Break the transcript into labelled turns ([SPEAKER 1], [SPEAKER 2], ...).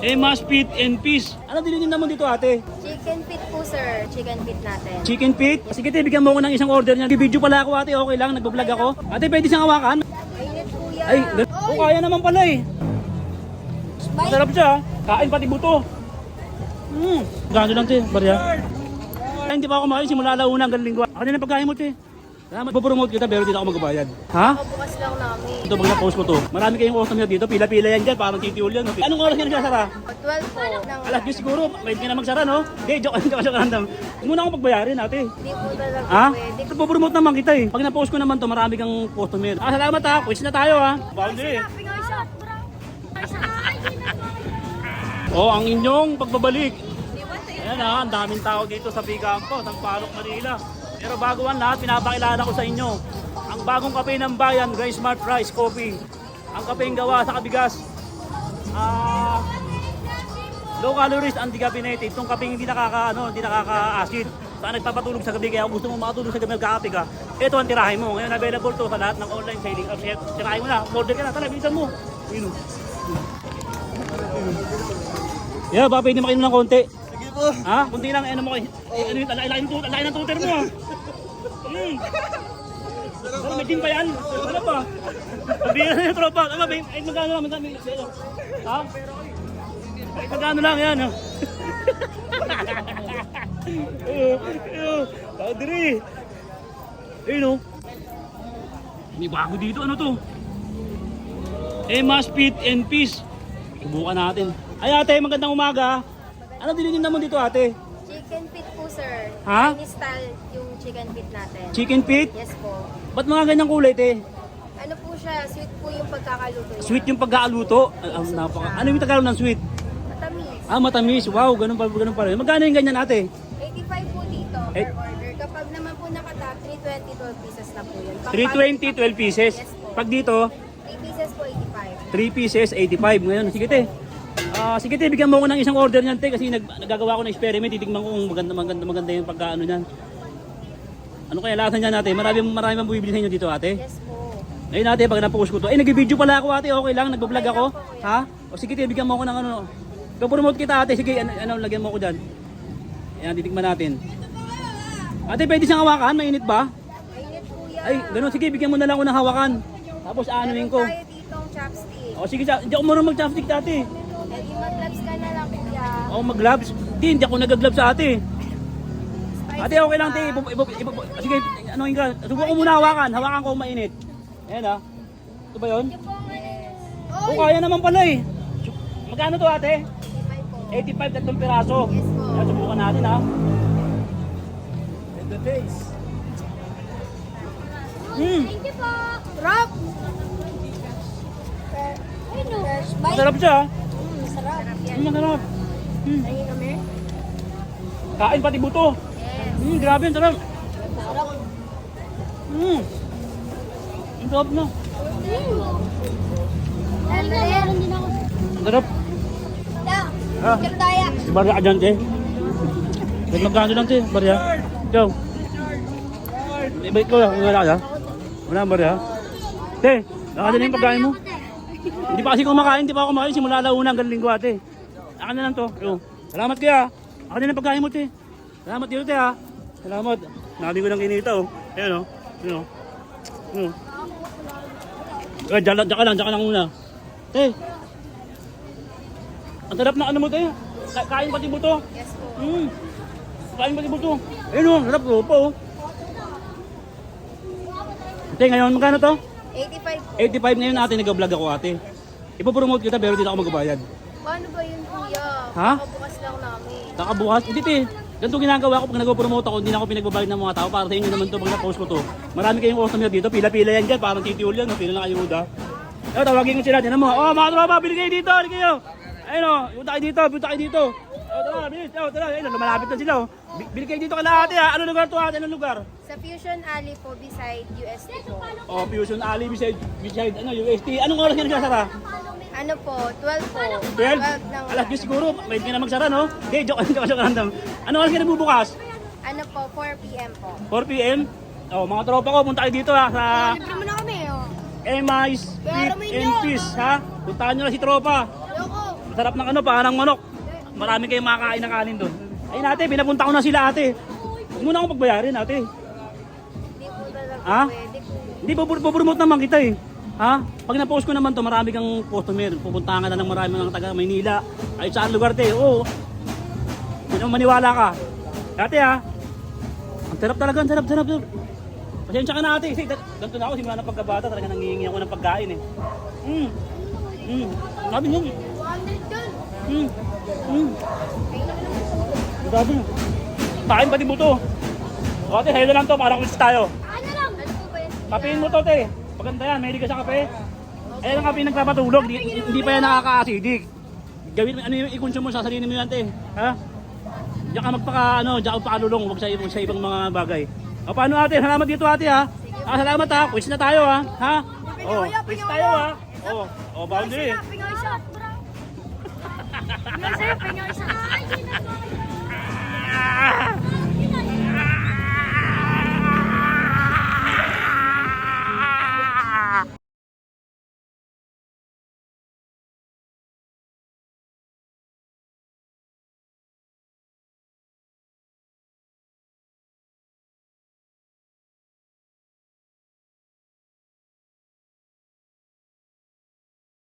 [SPEAKER 1] Emas Feet and Fish. Ano dinitin naman dito ate?
[SPEAKER 2] Chicken feet po, sir. Chicken feet natin.
[SPEAKER 1] Chicken feet? Sige te, bigyan mo ako ng isang order niya. Video pala ako ate, okay lang, nagbablog ako. Ate, pwede siyang hawakan?
[SPEAKER 2] Mainit po yan.
[SPEAKER 1] Ay, kaya naman pala eh. Sarap siya, kain pati buto. Gano'n lang te, barya. Ay, hindi pa ako makain, simula alauna hanggang linggo. Ako na pagkain mo te. Salamat, pupromote kita pero dito ako magbabayad. Ha?
[SPEAKER 2] Bukas lang namin.
[SPEAKER 1] Ito pag na-post ko to. Marami kayong customer dito, pila-pila yan dyan, parang titiul yan. Anong oras yan nagsasara?
[SPEAKER 2] 12 po.
[SPEAKER 1] Alas 10 siguro, may ka na magsara no? Hindi, joke lang. Huwag muna akong pagbayarin ate.
[SPEAKER 2] Hindi po talaga
[SPEAKER 1] Ha?
[SPEAKER 2] pwede.
[SPEAKER 1] Pupromote naman kita eh. Pag na-post ko naman to, marami kang customer. Salamat ha, quiz na tayo ha. Boundary. Oh, ang inyong pagbabalik. Ayan ha, ang daming tao dito sa Bicampo, sa Palok, Manila. Pero bago ang lahat, pinapakilala ko sa inyo ang bagong kape ng bayan, Grace Smart Rice Coffee. Ang kapeng gawa sa kabigas. Low calories and decaffeinated. Itong kapeng hindi nakaka-acid. Saan nagpapatulog sa gabi, kaya kung gusto mo makatulog sa gabi, magkakape ka. Ito ang tirahin mo. Ngayon available to sa lahat ng online selling. Tirahin mo na, order ka na, tala, bilisan mo. Yeah, baka pwede makinom ng konti.
[SPEAKER 3] Sige po.
[SPEAKER 1] Ha? Kunti lang, ano mo kayo? Ano yun? Alay ng tutor mo. Pero may din pa yan? Wala pa. Sabihin na yung tropa. Ano ba? Magkano lang? Ha? Magkano lang yan? Padre. Ayun o. May bago dito. Ano to? Emas Feet and Fish. Subukan natin. Ay ate, magandang umaga. Ano dinitin naman dito ate?
[SPEAKER 2] Chicken feet po, sir.
[SPEAKER 1] Ha?
[SPEAKER 2] Chinese style yung chicken feet natin.
[SPEAKER 1] Chicken feet?
[SPEAKER 2] Yes po.
[SPEAKER 1] Ba't mga ganyang kulay te?
[SPEAKER 2] Ano po siya? Sweet po yung pagkakaluto niya.
[SPEAKER 1] Sweet yung pagkaaluto? Ano yung Tagalog ng sweet?
[SPEAKER 2] Matamis.
[SPEAKER 1] Matamis. Wow, ganun pa rin. Magkano yung ganyan ate?
[SPEAKER 2] 85 po dito
[SPEAKER 1] Eh.
[SPEAKER 2] per order. Kapag naman po nakatap, 320, 12 pieces na po yun.
[SPEAKER 1] 320, 12 pieces.
[SPEAKER 2] Yes po.
[SPEAKER 1] Pag dito,
[SPEAKER 2] 3 pieces po, 85.
[SPEAKER 1] 3 pieces, 85. Ngayon, sige te. Sige te, bigyan mo ko ng isang order niyan te kasi nagagawa ko ng experiment. Titignan ko kung maganda yung pagkaano niyan. Ano kaya lahat niyan ate? Marami mang bumibili sa inyo dito ate?
[SPEAKER 2] Yes po.
[SPEAKER 1] Ngayon ate, pag na-post ko to. Nag-video pala ako ate, okay lang, nagbablog ako. Ha? O sige te, bigyan mo ako ng ano. Promote kita ate, sige, lagyan mo ko dyan. Ayan, titikman natin. Ate, pwede siyang hawakan? Mainit ba?
[SPEAKER 2] Mainit po yan.
[SPEAKER 1] Ay, ganun, sige, bigyan mo na lang ako ng hawakan. Tapos aanuhin ko.
[SPEAKER 2] Meron tayo ditong chopstick.
[SPEAKER 1] O sige, hindi ako marunong mag-chopstick ate.
[SPEAKER 2] Eh, di mag-gloves ka na lang kuya.
[SPEAKER 1] O mag-gloves. Hindi ako nag-gloves sa ate. Ate, okay lang ate. Sige, anuhin ka. Subukan ko muna hawakan. Hawakan ko kung mainit. Ayan ha. Ito ba yun? O, kaya naman pala eh. Magkano to ate?
[SPEAKER 2] 85 po.
[SPEAKER 1] 85 tatlong piraso.
[SPEAKER 2] Yes po.
[SPEAKER 1] Ayan, subukan natin ha.
[SPEAKER 3] And the taste.
[SPEAKER 2] Thank you po. Rob! Fresh bite.
[SPEAKER 1] Masarap siya ha.
[SPEAKER 2] Masarap yan.
[SPEAKER 1] Masarap.
[SPEAKER 2] Tingin kami?
[SPEAKER 1] Kain pati buto.
[SPEAKER 2] Yes.
[SPEAKER 1] Grabe, ang sarap.
[SPEAKER 2] Sarap.
[SPEAKER 1] Ang sarap na.
[SPEAKER 2] Meron din ako.
[SPEAKER 1] Ang sarap.
[SPEAKER 2] Pero daya.
[SPEAKER 1] Barya ka dyan, te. Magkano lang, te. Barya. Ikaw. Ibalik ko lang. Wala ka. Wala ang barya. Te, nakadyan na yung pagkain mo. Hindi pa kasi kumakain. Hindi pa ako kumakain. Simula alauna hanggang linggo, ate. Akin na lang to. Yo. Salamat kaya. Akin na yung pagkain mo, te. Salamat dito, te, ha. Salamat. Nakabing ko ng kinita, oh. Ayan, oh. Ayan, oh. Diyan ka lang muna. Te. Ang sarap na ano mo, te. Kain pati buto.
[SPEAKER 2] Yes po.
[SPEAKER 1] Kain pati buto. Ayun, oh. Sarap ko po, oh. Te, ngayon, magkano to?
[SPEAKER 2] 85 po.
[SPEAKER 1] 85 ngayon ate, nag-vlog ako ate. Ipopromote kita pero dito ako magbabayad.
[SPEAKER 2] Paano ba yun kuya?
[SPEAKER 1] Ha?
[SPEAKER 2] Bukas lang namin.
[SPEAKER 1] Nakabukas, hindi te. Ganito ginagawa ko pag nag-promote ako, hindi na ako pinagbabayad ng mga tao. Para sa inyo naman to pag na-post ko to. Marami kayong customer dito, pila-pila yan dyan, parang titiul yan, pila na kayo muda. Eto, tawagin ko sila, tinan mo. Oh, mga tropa, bili kayo dito, bili kayo. Ayun o, punta kayo dito. Tara, bilis, tara, ayun, lumalapit na sila. Bili kayo dito kala ate ha. Ano lugar to ate? Anong lugar?
[SPEAKER 2] Sa Fusion Alley po beside UST po.
[SPEAKER 1] Oh, Fusion Alley beside UST. Anong oras yan nagsasara?
[SPEAKER 2] Ano po? 12 po.
[SPEAKER 1] 12?
[SPEAKER 2] ng
[SPEAKER 1] Alas 10 siguro, may ka na magsara no? Okay, joke lang. Anong oras ka nagbubukas?
[SPEAKER 2] Ano po? 4 p.m. po.
[SPEAKER 1] 4 p.m. Oh, mga tropa ko, punta kayo dito ha sa
[SPEAKER 2] Libre mo na kami oh.
[SPEAKER 1] Emas Feet and Fish ha. Puntahan nyo na si tropa.
[SPEAKER 2] Loko.
[SPEAKER 1] Sarap ng ano, paanang manok. Marami kayong makakain ng kanin doon. Ayun ate, pinapunta ko na sila ate. Huwag mo na akong pagbayarin ate.
[SPEAKER 2] Hindi po talaga
[SPEAKER 1] Ha?
[SPEAKER 2] pwede po.
[SPEAKER 1] Hindi, pupromote naman kita eh. Ha? Pag na-post ko naman to, marami kang customer. Pupuntahan ka na ng marami ng taga Maynila. Ay, saan lugar te? Oo. Hindi naman maniwala ka. Ate ha? Ang sarap talaga, ang sarap. Pasensya ka na ate. Kasi ganito na ako, simula ng pagkabata, talaga nangihingi ako ng pagkain eh. Sabi niyo.
[SPEAKER 2] 200 dun.
[SPEAKER 1] Sabi niyo. Kain pati mo to. O ate, hello lang to, para kulis tayo.
[SPEAKER 2] Ano lang? Ano po ba yan?
[SPEAKER 1] Kapein mo to te. Maganda yan, mahilig ka sa kape. Ayan ang kape nagpapatulog, hindi pa yan nakaka-acidic. Gawin ano yung i-consume mo, sasalinin mo yan te. Ha? Diyan ka diyan ka pakalulong, huwag sa ibang mga bagay. O paano ate, salamat dito ate ha. Salamat ha, quiz na tayo ha. Ha? O, quiz tayo ha. O, boundary.
[SPEAKER 2] Pingoy shot, bro. Pingoy sa'yo, pingoy shot.